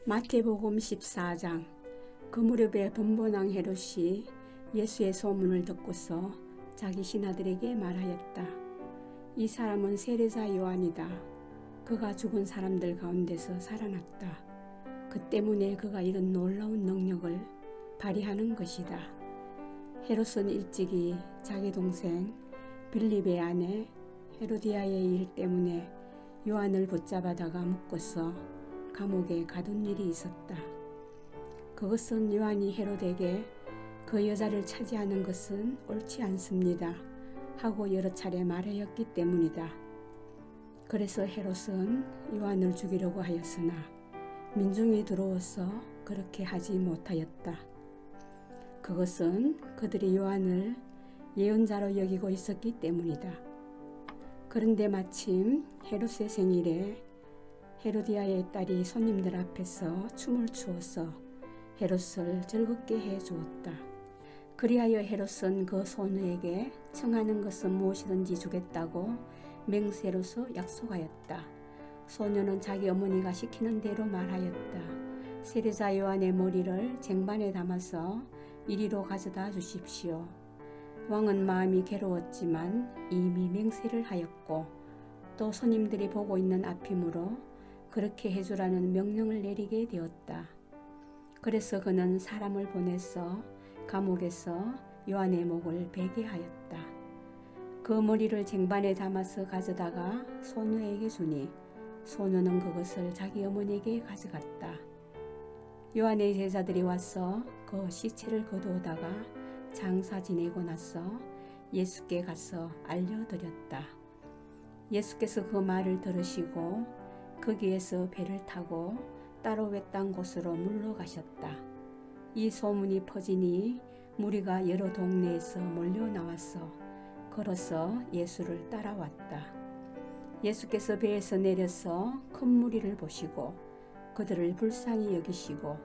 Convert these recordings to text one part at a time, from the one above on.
마태복음 14장. 그 무렵에 번번왕 헤롯이 예수의 소문을 듣고서 자기 신하들에게 말하였다. 이 사람은 세례자 요한이다. 그가 죽은 사람들 가운데서 살아났다. 그 때문에 그가 이런 놀라운 능력을 발휘하는 것이다. 헤롯은 일찍이 자기 동생 빌립의 아내 헤로디아의 일 때문에 요한을 붙잡아다가 묶어서 감옥에 가둔 일이 있었다. 그것은 요한이 헤롯에게 그 여자를 차지하는 것은 옳지 않습니다 하고 여러 차례 말하였기 때문이다. 그래서 헤롯은 요한을 죽이려고 하였으나 민중이 두려워서 그렇게 하지 못하였다. 그것은 그들이 요한을 예언자로 여기고 있었기 때문이다. 그런데 마침 헤롯의 생일에 헤로디아의 딸이 손님들 앞에서 춤을 추어서 헤롯을 즐겁게 해 주었다. 그리하여 헤롯은 그 소녀에게 청하는 것은 무엇이든지 주겠다고 맹세로서 약속하였다. 소녀는 자기 어머니가 시키는 대로 말하였다. 세례자 요한의 머리를 쟁반에 담아서 이리로 가져다 주십시오. 왕은 마음이 괴로웠지만 이미 맹세를 하였고 또 손님들이 보고 있는 앞이므로 그렇게 해주라는 명령을 내리게 되었다. 그래서 그는 사람을 보내서 감옥에서 요한의 목을 베게 하였다. 그 머리를 쟁반에 담아서 가져다가 소녀에게 주니 소녀는 그것을 자기 어머니에게 가져갔다. 요한의 제자들이 와서 그 시체를 거두어다가 장사 지내고 나서 예수께 가서 알려드렸다. 예수께서 그 말을 들으시고 거기에서 배를 타고 따로 외딴 곳으로 물러가셨다. 이 소문이 퍼지니 무리가 여러 동네에서 몰려 나와서 걸어서 예수를 따라왔다. 예수께서 배에서 내려서 큰 무리를 보시고 그들을 불쌍히 여기시고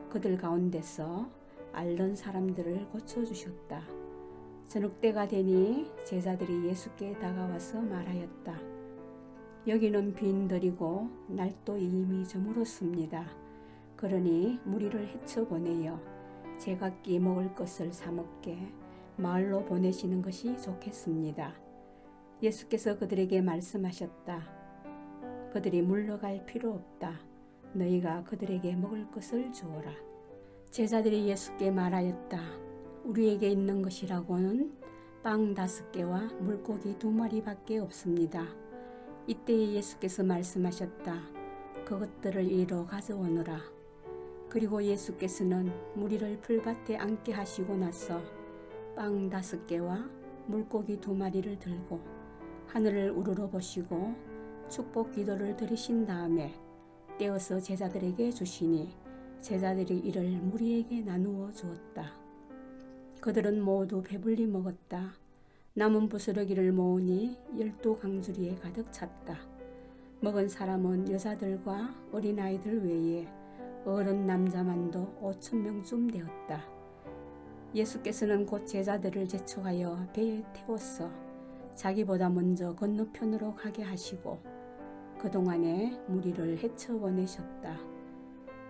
그들 가운데서 앓는 사람들을 고쳐주셨다. 저녁때가 되니 제자들이 예수께 다가와서 말하였다. 여기는 빈들이고 날도 이미 저물었습니다. 그러니 무리를 헤쳐보내어 제각기 먹을 것을 사먹게 마을로 보내시는 것이 좋겠습니다. 예수께서 그들에게 말씀하셨다. 그들이 물러갈 필요 없다. 너희가 그들에게 먹을 것을 주어라. 제자들이 예수께 말하였다. 우리에게 있는 것이라고는 빵 5개와 물고기 2마리밖에 없습니다. 이때 예수께서 말씀하셨다. 그것들을 이리로 가져오너라. 그리고 예수께서는 무리를 풀밭에 앉게 하시고 나서 빵 5개와 물고기 2마리를 들고 하늘을 우러러 보시고 축복 기도를 드리신 다음에 떼어서 제자들에게 주시니 제자들이 이를 무리에게 나누어 주었다. 그들은 모두 배불리 먹었다. 남은 부스러기를 모으니 12강주리에 가득 찼다. 먹은 사람은 여자들과 어린아이들 외에 어른 남자만도 5,000명쯤 되었다. 예수께서는 곧 제자들을 재촉하여 배에 태워서 자기보다 먼저 건너편으로 가게 하시고 그동안에 무리를 헤쳐보내셨다.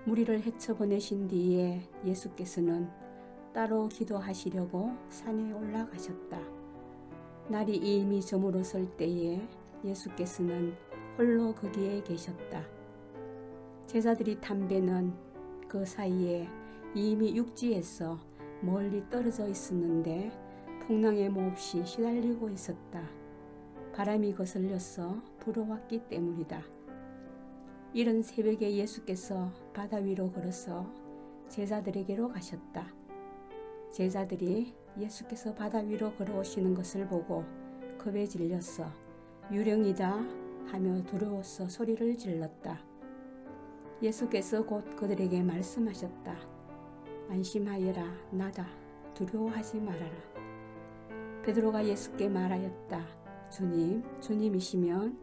무리를 헤쳐보내신 뒤에 예수께서는 따로 기도하시려고 산에 올라가셨다. 날이 이미 저물었을 때에 예수께서는 홀로 거기에 계셨다. 제자들이 탄 배는 그 사이에 이미 육지에서 멀리 떨어져 있었는데 풍랑에 몹시 시달리고 있었다. 바람이 거슬려서 불어왔기 때문이다. 이른 새벽에 예수께서 바다 위로 걸어서 제자들에게로 가셨다. 제자들이 예수께서 바다 위로 걸어오시는 것을 보고 겁에 질려서 유령이다 하며 두려워서 소리를 질렀다. 예수께서 곧 그들에게 말씀하셨다. 안심하여라. 나다. 두려워하지 말아라. 베드로가 예수께 말하였다. 주님, 주님이시면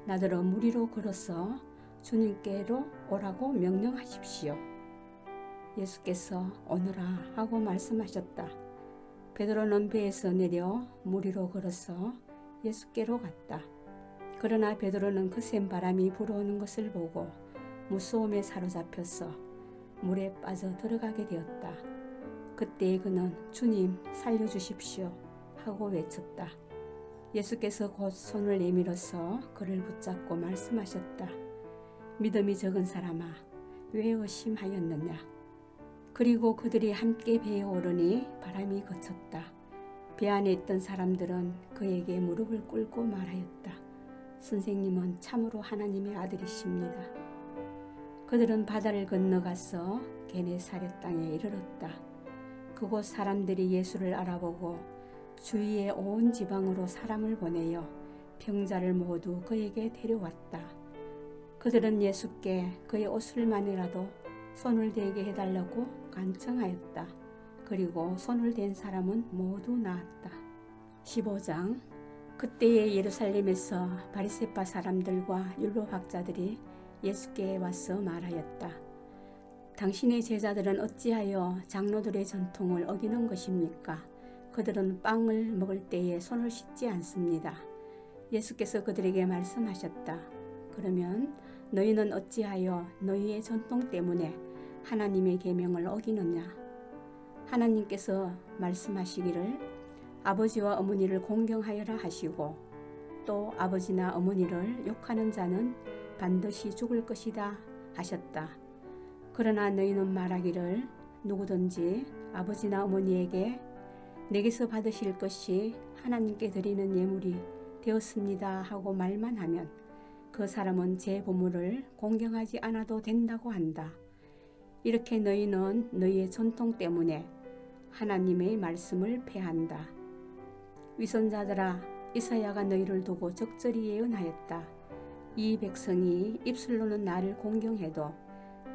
나더러 무리로 걸어서 주님께로 오라고 명령하십시오. 예수께서 오너라 하고 말씀하셨다. 베드로는 배에서 내려 무리로 걸어서 예수께로 갔다. 그러나 베드로는 거센 바람이 불어오는 것을 보고 무서움에 사로잡혀서 물에 빠져 들어가게 되었다. 그때 그는 주님 살려주십시오 하고 외쳤다. 예수께서 곧 손을 내밀어서 그를 붙잡고 말씀하셨다. 믿음이 적은 사람아, 왜 의심하였느냐? 그리고 그들이 함께 배에 오르니 바람이 그쳤다. 배 안에 있던 사람들은 그에게 무릎을 꿇고 말하였다. 선생님은 참으로 하나님의 아들이십니다. 그들은 바다를 건너가서 게네사렛 땅에 이르렀다. 그곳 사람들이 예수를 알아보고 주위의 온 지방으로 사람을 보내어 병자를 모두 그에게 데려왔다. 그들은 예수께 그의 옷을만이라도 손을 대게 해달라고 간청하였다. 그리고 손을 댄 사람은 모두 나았다. 15장. 그때에 예루살렘에서 바리새파 사람들과 율법학자들이 예수께 와서 말하였다. 당신의 제자들은 어찌하여 장로들의 전통을 어기는 것입니까? 그들은 빵을 먹을 때에 손을 씻지 않습니다. 예수께서 그들에게 말씀하셨다. 그러면 너희는 어찌하여 너희의 전통 때문에 하나님의 계명을 어기느냐? 하나님께서 말씀하시기를 아버지와 어머니를 공경하여라 하시고 또 아버지나 어머니를 욕하는 자는 반드시 죽을 것이다 하셨다. 그러나 너희는 말하기를 누구든지 아버지나 어머니에게 내게서 받으실 것이 하나님께 드리는 예물이 되었습니다 하고 말만 하면 그 사람은 제 보물을 공경하지 않아도 된다고 한다. 이렇게 너희는 너희의 전통 때문에 하나님의 말씀을 폐한다. 위선자들아, 이사야가 너희를 두고 적절히 예언하였다. 이 백성이 입술로는 나를 공경해도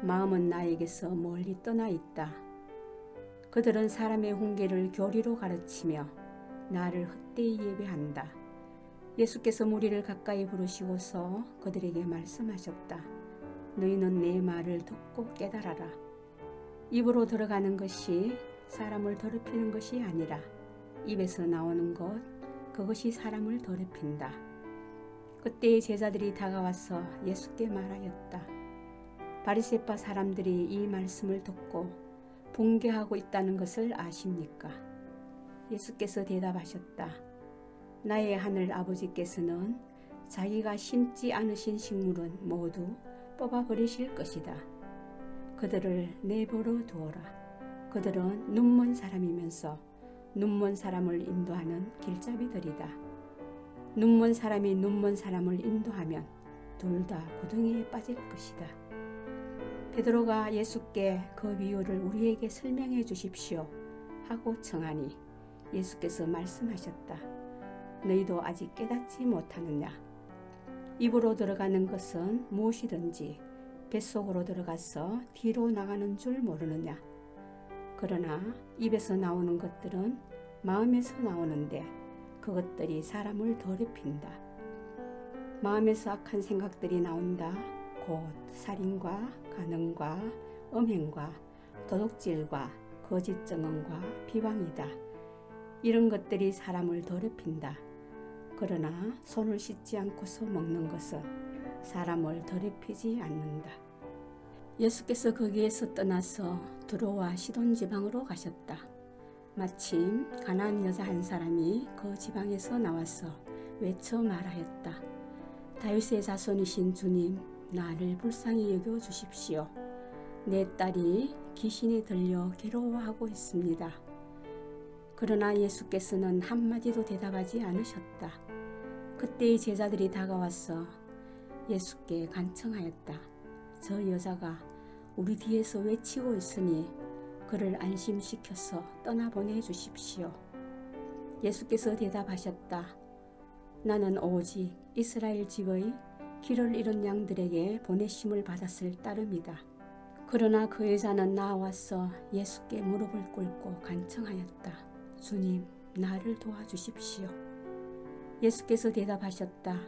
마음은 나에게서 멀리 떠나 있다. 그들은 사람의 훈계를 교리로 가르치며 나를 헛되이 예배한다. 예수께서 무리를 가까이 부르시고서 그들에게 말씀하셨다. 너희는 내 말을 듣고 깨달아라. 입으로 들어가는 것이 사람을 더럽히는 것이 아니라 입에서 나오는 것, 그것이 사람을 더럽힌다. 그때 제자들이 다가와서 예수께 말하였다. 바리새파 사람들이 이 말씀을 듣고 붕괴하고 있다는 것을 아십니까? 예수께서 대답하셨다. 나의 하늘 아버지께서는 자기가 심지 않으신 식물은 모두 뽑아버리실 것이다. 그들을 내버려 두어라. 그들은 눈먼 사람이면서 눈먼 사람을 인도하는 길잡이들이다. 눈먼 사람이 눈먼 사람을 인도하면 둘 다 구덩이에 빠질 것이다. 베드로가 예수께 그 비유를 우리에게 설명해 주십시오 하고 청하니 예수께서 말씀하셨다. 너희도 아직 깨닫지 못하느냐? 입으로 들어가는 것은 무엇이든지 뱃속으로 들어가서 뒤로 나가는 줄 모르느냐? 그러나 입에서 나오는 것들은 마음에서 나오는데 그것들이 사람을 더럽힌다. 마음에서 악한 생각들이 나온다. 곧 살인과 간음과 음행과 도둑질과 거짓 증언과 비방이다. 이런 것들이 사람을 더럽힌다. 그러나 손을 씻지 않고서 먹는 것은 사람을 더럽히지 않는다. 예수께서 거기에서 떠나서 두로와 시돈 지방으로 가셨다. 마침 가나안 여자 한 사람이 그 지방에서 나와서 외쳐 말하였다. 다윗의 자손이신 주님, 나를 불쌍히 여겨 주십시오. 내 딸이 귀신에 들려 괴로워하고 있습니다. 그러나 예수께서는 한마디도 대답하지 않으셨다. 그때의 제자들이 다가와서 예수께 간청하였다. 저 여자가 우리 뒤에서 외치고 있으니 그를 안심시켜서 떠나보내 주십시오. 예수께서 대답하셨다. 나는 오직 이스라엘 집의 길을 잃은 양들에게 보내심을 받았을 따름이다. 그러나 그 여자는 나와서 예수께 무릎을 꿇고 간청하였다. 주님, 나를 도와주십시오. 예수께서 대답하셨다.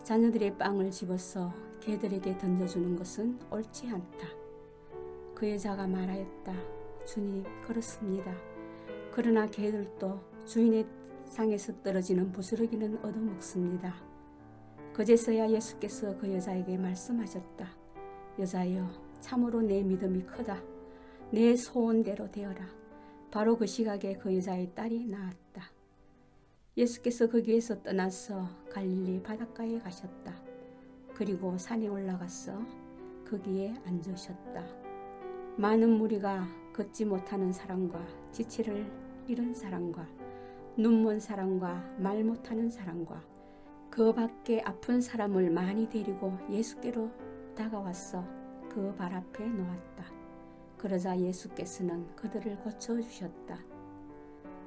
자녀들의 빵을 집어서 개들에게 던져주는 것은 옳지 않다. 그 여자가 말하였다. 주님, 그렇습니다. 그러나 개들도 주인의 상에서 떨어지는 부스러기는 얻어먹습니다. 그제서야 예수께서 그 여자에게 말씀하셨다. 여자여, 참으로 내 믿음이 크다. 내 소원대로 되어라. 바로 그 시각에 그 여자의 딸이 나았다. 예수께서 거기에서 떠나서 갈릴리 바닷가에 가셨다. 그리고 산에 올라가서 거기에 앉으셨다. 많은 무리가 걷지 못하는 사람과 지체를 잃은 사람과 눈먼 사람과 말 못하는 사람과 그 밖에 아픈 사람을 많이 데리고 예수께로 다가와서 그 발 앞에 놓았다. 그러자 예수께서는 그들을 고쳐주셨다.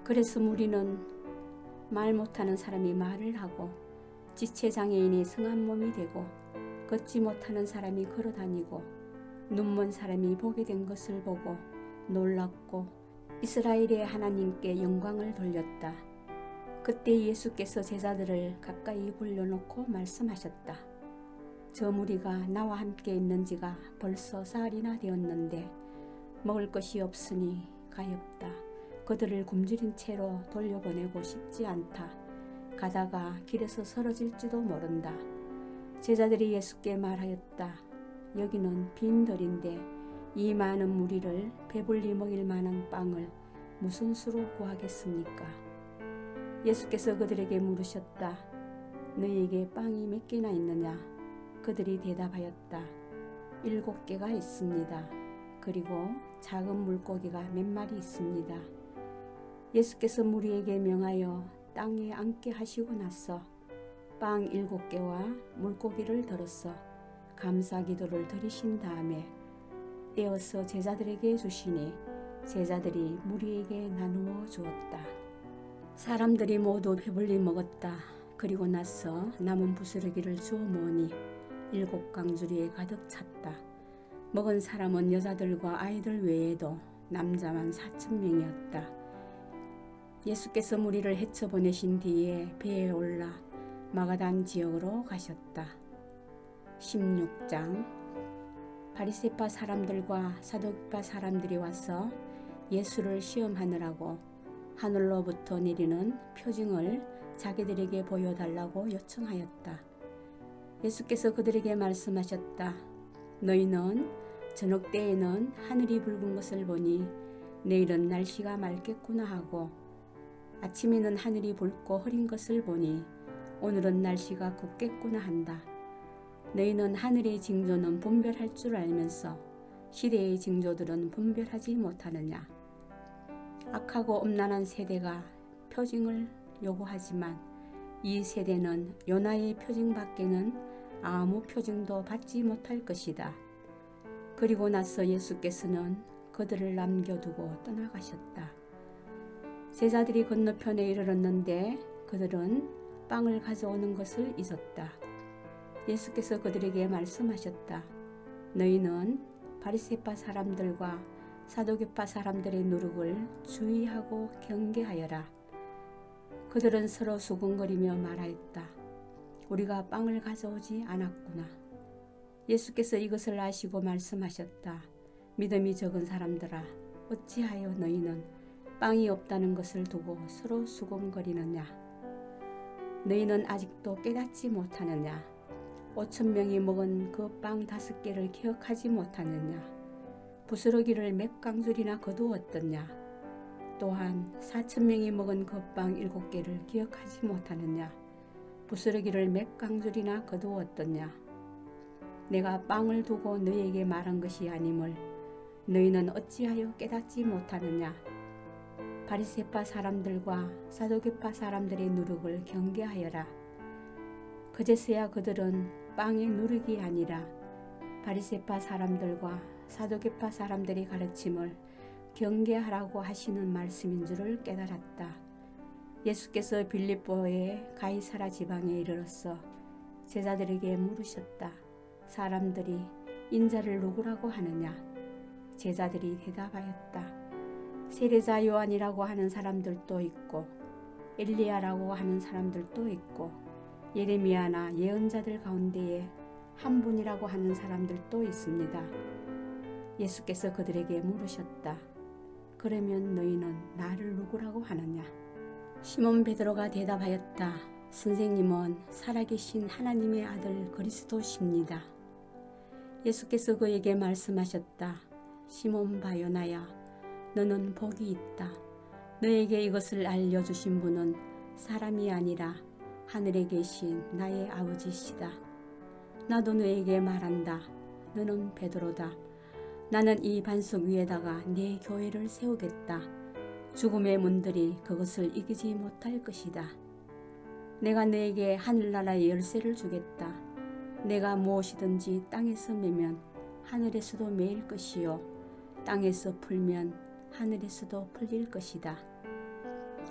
그래서 무리는 말 못하는 사람이 말을 하고 지체장애인이 성한 몸이 되고 걷지 못하는 사람이 걸어다니고 눈먼 사람이 보게 된 것을 보고 놀랐고 이스라엘의 하나님께 영광을 돌렸다. 그때 예수께서 제자들을 가까이 불러놓고 말씀하셨다. 저 무리가 나와 함께 있는 지가 벌써 사흘이나 되었는데 먹을 것이 없으니 가엾다. 그들을 굶주린 채로 돌려보내고 싶지 않다. 가다가 길에서 쓰러질지도 모른다. 제자들이 예수께 말하였다. 여기는 빈들인데 이 많은 무리를 배불리 먹일 만한 빵을 무슨 수로 구하겠습니까? 예수께서 그들에게 물으셨다. 너희에게 빵이 몇 개나 있느냐? 그들이 대답하였다. 7개가 있습니다. 그리고 작은 물고기가 몇 마리 있습니다. 예수께서 무리에게 명하여 땅에 앉게 하시고 나서 빵 7개와 물고기를 들어서 감사 기도를 드리신 다음에 떼어서 제자들에게 주시니 제자들이 무리에게 나누어 주었다. 사람들이 모두 배불리 먹었다. 그리고 나서 남은 부스러기를 주워 모으니 7강주리에 가득 찼다. 먹은 사람은 여자들과 아이들 외에도 남자만 4,000명이었다. 예수께서 무리를 헤쳐보내신 뒤에 배에 올라 마가단 지역으로 가셨다. 16장 바리새파 사람들과 사두개파 사람들이 와서 예수를 시험하느라고 하늘로부터 내리는 표징을 자기들에게 보여달라고 요청하였다. 예수께서 그들에게 말씀하셨다. 너희는 저녁 때에는 하늘이 붉은 것을 보니 내일은 날씨가 맑겠구나 하고 아침에는 하늘이 붉고 흐린 것을 보니 오늘은 날씨가 곱겠구나 한다. 너희는 하늘의 징조는 분별할 줄 알면서 시대의 징조들은 분별하지 못하느냐. 악하고 음란한 세대가 표징을 요구하지만 이 세대는 요나의 표징 밖에는 아무 표징도 받지 못할 것이다. 그리고 나서 예수께서는 그들을 남겨두고 떠나가셨다. 제자들이 건너편에 이르렀는데 그들은 빵을 가져오는 것을 잊었다. 예수께서 그들에게 말씀하셨다. 너희는 바리새파 사람들과 사두개파 사람들의 누룩을 주의하고 경계하여라. 그들은 서로 수군거리며 말하였다. 우리가 빵을 가져오지 않았구나. 예수께서 이것을 아시고 말씀하셨다. 믿음이 적은 사람들아, 어찌하여 너희는 빵이 없다는 것을 두고 서로 수군거리느냐. 너희는 아직도 깨닫지 못하느냐. 5,000명이 먹은 그 빵 5개를 기억하지 못하느냐. 부스러기를 몇 강줄이나 거두었더냐. 또한 4,000명이 먹은 그 빵 7개를 기억하지 못하느냐. 부스러기를 몇 강줄이나 거두었더냐. 내가 빵을 두고 너희에게 말한 것이 아님을 너희는 어찌하여 깨닫지 못하느냐. 바리새파 사람들과 사두개파 사람들의 누룩을 경계하여라. 그제서야 그들은 빵의 누룩이 아니라 바리새파 사람들과 사두개파 사람들의 가르침을 경계하라고 하시는 말씀인 줄을 깨달았다. 예수께서 빌립보의 가이사라 지방에 이르러서 제자들에게 물으셨다. 사람들이 인자를 누구라고 하느냐? 제자들이 대답하였다. 세례자 요한이라고 하는 사람들도 있고 엘리야라고 하는 사람들도 있고 예레미야나 예언자들 가운데에 한 분이라고 하는 사람들도 있습니다. 예수께서 그들에게 물으셨다. 그러면 너희는 나를 누구라고 하느냐? 시몬 베드로가 대답하였다. 선생님은 살아계신 하나님의 아들 그리스도십니다. 예수께서 그에게 말씀하셨다. 시몬 바요나야, 너는 복이 있다. 너에게 이것을 알려주신 분은 사람이 아니라 하늘에 계신 나의 아버지시다. 나도 너에게 말한다. 너는 베드로다. 나는 이 반석 위에다가 네 교회를 세우겠다. 죽음의 문들이 그것을 이기지 못할 것이다. 내가 너에게 하늘나라의 열쇠를 주겠다. 내가 무엇이든지 땅에서 매면 하늘에서도 매일 것이요 땅에서 풀면 하늘에서도 풀릴 것이다.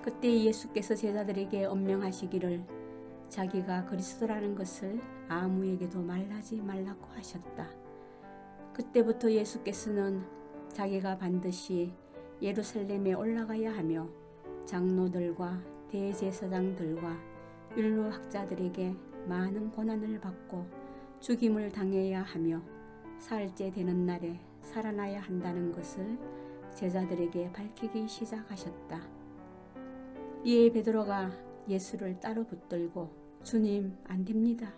그때 예수께서 제자들에게 엄명하시기를 자기가 그리스도라는 것을 아무에게도 말하지 말라고 하셨다. 그때부터 예수께서는 자기가 반드시 예루살렘에 올라가야 하며 장로들과 대제사장들과 율법학자들에게 많은 고난을 받고 죽임을 당해야 하며 사흘째 되는 날에 살아나야 한다는 것을 제자들에게 밝히기 시작하셨다. 이에 베드로가 예수를 따로 붙들고 주님, 안 됩니다.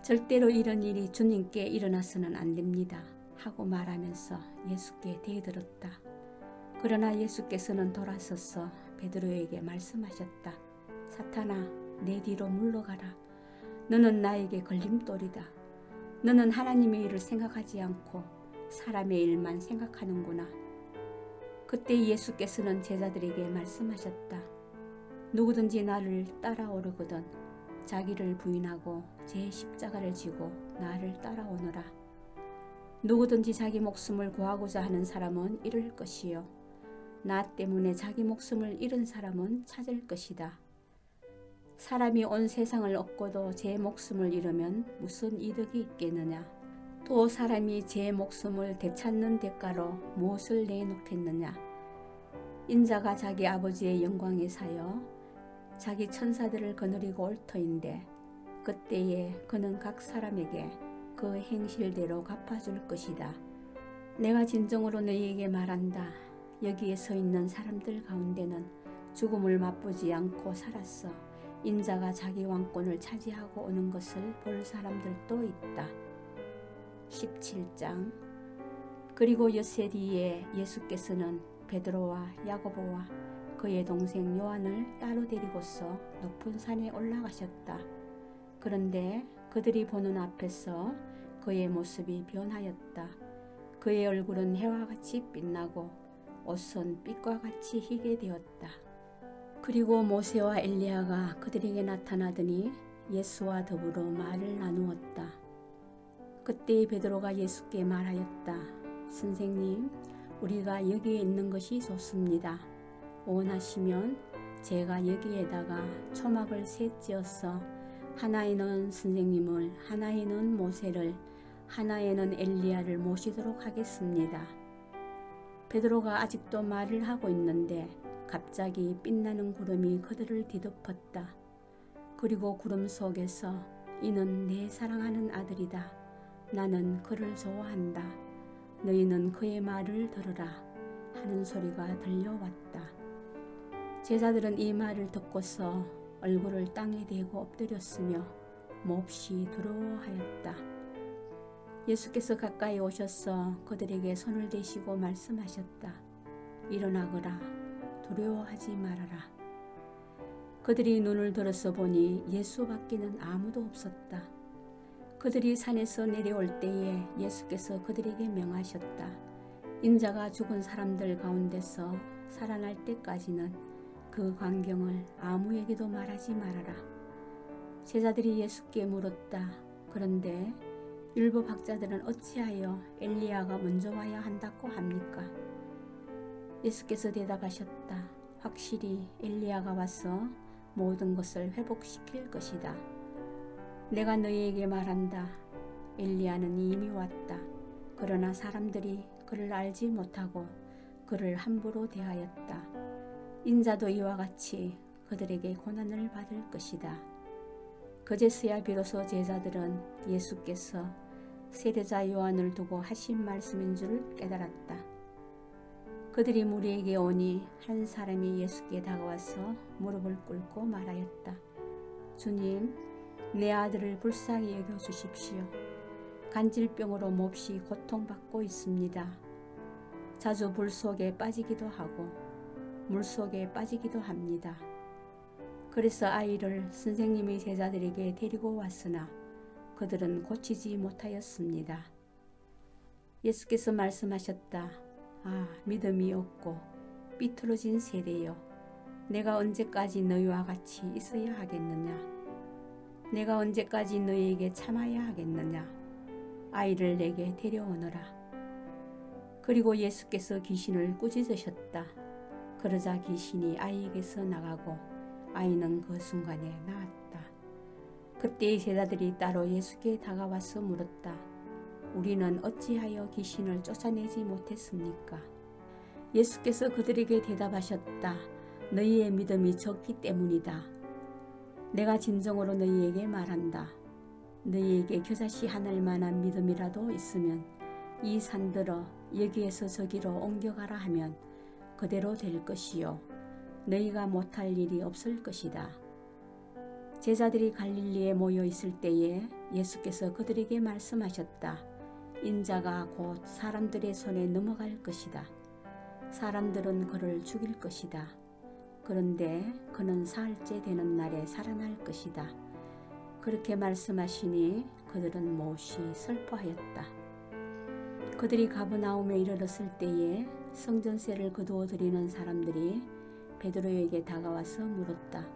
절대로 이런 일이 주님께 일어나서는 안 됩니다. 하고 말하면서 예수께 대들었다. 그러나 예수께서는 돌아서서 베드로에게 말씀하셨다. 사탄아, 내 뒤로 물러가라. 너는 나에게 걸림돌이다. 너는 하나님의 일을 생각하지 않고 사람의 일만 생각하는구나. 그때 예수께서는 제자들에게 말씀하셨다. 누구든지 나를 따라오르거든 자기를 부인하고 제 십자가를 지고 나를 따라오너라. 누구든지 자기 목숨을 구하고자 하는 사람은 잃을 것이요 나 때문에 자기 목숨을 잃은 사람은 찾을 것이다. 사람이 온 세상을 얻고도 제 목숨을 잃으면 무슨 이득이 있겠느냐. 또 사람이 제 목숨을 되찾는 대가로 무엇을 내놓겠느냐. 인자가 자기 아버지의 영광에 사여 자기 천사들을 거느리고 올 터인데 그때에 그는 각 사람에게 그 행실대로 갚아줄 것이다. 내가 진정으로 너희에게 말한다. 여기에 서 있는 사람들 가운데는 죽음을 맛보지 않고 살았어. 인자가 자기 왕권을 차지하고 오는 것을 볼 사람들도 있다. 17장. 그리고 엿새 뒤에 예수께서는 베드로와 야고보와 그의 동생 요한을 따로 데리고서 높은 산에 올라가셨다. 그런데 그들이 보는 앞에서 그의 모습이 변하였다. 그의 얼굴은 해와 같이 빛나고 옷은 빛과 같이 희게 되었다. 그리고 모세와 엘리야가 그들에게 나타나더니 예수와 더불어 말을 나누었다. 그때 베드로가 예수께 말하였다. 선생님, 우리가 여기에 있는 것이 좋습니다. 원하시면 제가 여기에다가 초막을 셋 지어서 하나에는 선생님을, 하나에는 모세를, 하나에는 엘리야를 모시도록 하겠습니다. 베드로가 아직도 말을 하고 있는데 갑자기 빛나는 구름이 그들을 뒤덮었다. 그리고 구름 속에서 이는 내 사랑하는 아들이다. 나는 그를 좋아한다. 너희는 그의 말을 들으라 하는 소리가 들려왔다. 제자들은 이 말을 듣고서 얼굴을 땅에 대고 엎드렸으며 몹시 두려워하였다. 예수께서 가까이 오셔서 그들에게 손을 대시고 말씀하셨다. 일어나거라. 두려워하지 말아라. 그들이 눈을 들어서 보니 예수밖에는 아무도 없었다. 그들이 산에서 내려올 때에 예수께서 그들에게 명하셨다. 인자가 죽은 사람들 가운데서 살아날 때까지는 그 광경을 아무에게도 말하지 말아라. 제자들이 예수께 물었다. 그런데 율법학자들은 어찌하여 엘리야가 먼저 와야 한다고 합니까? 예수께서 대답하셨다. 확실히 엘리야가 와서 모든 것을 회복시킬 것이다. 내가 너희에게 말한다. 엘리야는 이미 왔다. 그러나 사람들이 그를 알지 못하고 그를 함부로 대하였다. 인자도 이와 같이 그들에게 고난을 받을 것이다. 그제서야 비로소 제자들은 예수께서 세례자 요한을 두고 하신 말씀인 줄 깨달았다. 그들이 무리에게 오니 한 사람이 예수께 다가와서 무릎을 꿇고 말하였다. 주님, 내 아들을 불쌍히 여겨주십시오. 간질병으로 몹시 고통받고 있습니다. 자주 불 속에 빠지기도 하고 물 속에 빠지기도 합니다. 그래서 아이를 선생님의 제자들에게 데리고 왔으나 그들은 고치지 못하였습니다. 예수께서 말씀하셨다. 아, 믿음이 없고 삐뚤어진 세대여, 내가 언제까지 너희와 같이 있어야 하겠느냐? 내가 언제까지 너희에게 참아야 하겠느냐? 아이를 내게 데려오너라. 그리고 예수께서 귀신을 꾸짖으셨다. 그러자 귀신이 아이에게서 나가고 아이는 그 순간에 나았다. 그때 제자들이 따로 예수께 다가와서 물었다. 우리는 어찌하여 귀신을 쫓아내지 못했습니까? 예수께서 그들에게 대답하셨다. 너희의 믿음이 적기 때문이다. 내가 진정으로 너희에게 말한다. 너희에게 겨자씨 하나일 만한 믿음이라도 있으면 이 산들어 여기에서 저기로 옮겨가라 하면 그대로 될 것이요, 너희가 못할 일이 없을 것이다. 제자들이 갈릴리에 모여 있을 때에 예수께서 그들에게 말씀하셨다. 인자가 곧 사람들의 손에 넘어갈 것이다. 사람들은 그를 죽일 것이다. 그런데 그는 사흘째 되는 날에 살아날 것이다. 그렇게 말씀하시니 그들은 몹시 슬퍼하였다. 그들이 가버나움에 이르렀을 때에 성전세를 거두어 드리는 사람들이 베드로에게 다가와서 물었다.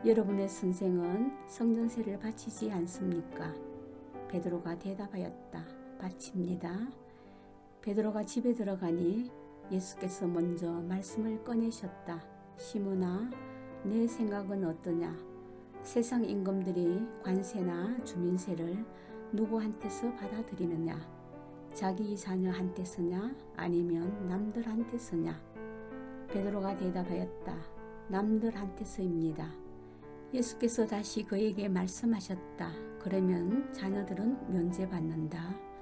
여러분의 선생은 성전세를 바치지 않습니까? 베드로가 대답하였다. 바칩니다. 베드로가 집에 들어가니 예수께서 먼저 말씀을 꺼내셨다. 시몬아, 내 생각은 어떠냐? 세상 임금들이 관세나 주민세를 누구한테서 받아들이느냐? 자기 자녀한테서냐? 아니면 남들한테서냐? 베드로가 대답하였다. 남들한테서입니다. 예수께서 다시 그에게 말씀하셨다. 그러면 자녀들은 면제받는다.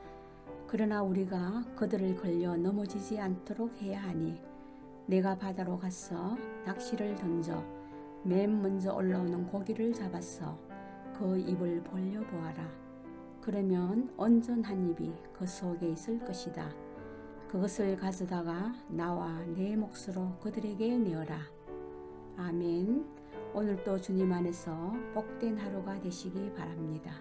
그러나 우리가 그들을 걸려 넘어지지 않도록 해야 하니 내가 바다로 가서 낚시를 던져 맨 먼저 올라오는 고기를 잡아서 그 입을 벌려보아라. 그러면 온전한 입이 그 속에 있을 것이다. 그것을 가져다가 나와 내 몫으로 그들에게 내어라. 아멘. 오늘도 주님 안에서 복된 하루가 되시기 바랍니다.